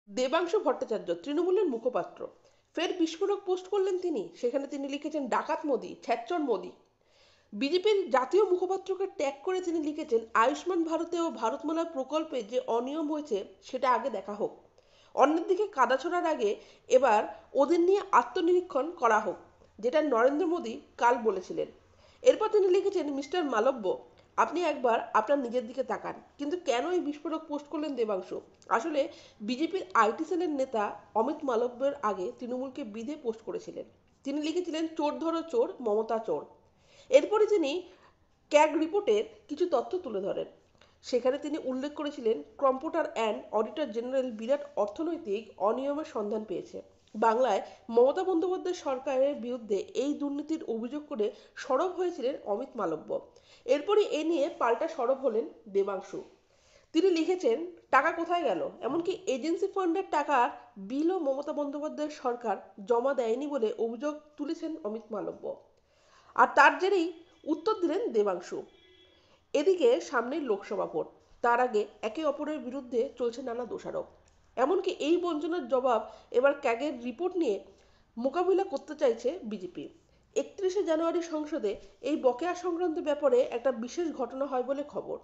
দেবাংশু ভট্টাচার্য তৃণমূলের মুখপাত্র ফের বিস্ফোরক পোস্ট করলেন তিনি। সেখানে তিনি লিখেছেন, ডাকাত মোদি, ছ্যাচর মোদি। বিজেপির জাতীয় মুখপাত্রকে ট্যাগ করে তিনি লিখেছেন, আয়ুষ্মান ভারতে ও ভারতমালা প্রকল্পে যে অনিয়ম হয়েছে সেটা আগে দেখা হোক। অন্যের দিকে কাদা ছোড়ার আগে এবার ওদের নিয়ে আত্মনিরীক্ষণ করা হোক, যেটা নরেন্দ্র মোদী কাল বলেছিলেন। এরপর তিনি লিখেছেন, মিস্টার মালব্য, আপনি একবার আপনার নিজের দিকে তাকান। কিন্তু কেন এই বিস্ফোরক পোস্ট করলেন দেবাংশু? আসলে বিজেপির আইটি সেলের নেতা অমিত মালব্যের আগে তৃণমূলকে বিধে পোস্ট করেছিলেন। তিনি লিখেছিলেন, চোর ধরো চোর, মমতা চোর। এরপরে তিনি ক্যাগ রিপোর্টের কিছু তথ্য তুলে ধরেন। সেখানে তিনি উল্লেখ করেছিলেন, কম্পিউটার অ্যান্ড অডিটর জেনারেল বিরাট অর্থনৈতিক অনিয়মের সন্ধান পেয়েছে। বাংলায় মমতা বন্দ্যোপাধ্যায় সরকারের বিরুদ্ধে এই দুর্নীতির অভিযোগ করে সরব হয়েছিলেন অমিত মালব্য। এরপরই এ নিয়ে পাল্টা সরব হলেন দেবাংশু। তিনি লিখেছেন, টাকা কোথায় গেল? এমনকি এজেন্সি ফান্ডের টাকার বিলও মমতা বন্দ্যোপাধ্যায়ের সরকার জমা দেয়নি বলে অভিযোগ তুলেছেন অমিত মালব্য। আর তার জেরেই উত্তর দিলেন দেবাংশু। এদিকে সামনের লোকসভা ভোট, তার আগে একে অপরের বিরুদ্ধে চলছে নানা দোষারোপ। এমনকি এই বঞ্চনার জবাব এবার ক্যাগের রিপোর্ট নিয়ে মোকাবিলা করতে চাইছে বিজেপি। 31শে জানুয়ারি সংসদে এই বকেয়া সংক্রান্ত ব্যাপারে একটা বিশেষ ঘটনা হয় বলে খবর।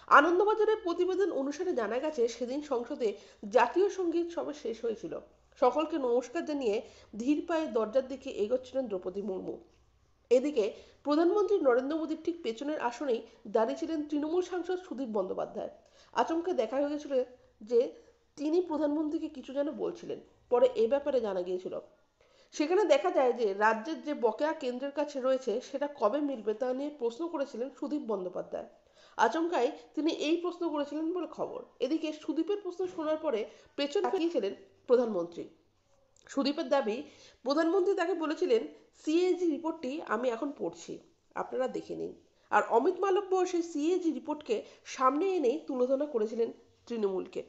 আনন্দবাজারের প্রতিবেদন অনুসারে জানা গেছে, সেদিন সংসদে জাতীয় সঙ্গীত সবে শেষ হয়েছিল। সকলকে নমস্কার জানিয়ে ধীর পায়ে দরজার দিকে এগোচ্ছিলেন দ্রৌপদী মুর্মু। এদিকে প্রধানমন্ত্রী নরেন্দ্র মোদীর ঠিক পেছনের আসনেই দাঁড়িয়েছিলেন তৃণমূল সাংসদ সুদীপ বন্দ্যোপাধ্যায়। আচমকা দেখা হয়ে গেছিল যে তিনি প্রধানমন্ত্রীকে কিছু যেন বলছিলেন। পরে এ ব্যাপারে জানা গিয়েছিল। সেখানে দেখা যায় যে রাজ্যের যে বকেয়া কেন্দ্রের কাছে রয়েছে সেটা কবে মিলবে তা নিয়ে প্রশ্ন করেছিলেন সুদীপ বন্দ্যোপাধ্যায়। আচমকাই তিনি এই প্রশ্ন করেছিলেন বলে খবর। এদিকে সুদীপের প্রশ্ন শোনার পরে পেছন ফিরিয়েছিলেন প্রধানমন্ত্রী। সুদীপের দাবি, প্রধানমন্ত্রী তাকে বলেছিলেন, সিএজি রিপোর্টটি আমি এখন পড়ছি, আপনারা দেখে নিন। আর অমিত মালব্য সেই সিএজি রিপোর্টকে সামনে এনেই তুলোধনা করেছিলেন তৃণমূলকে।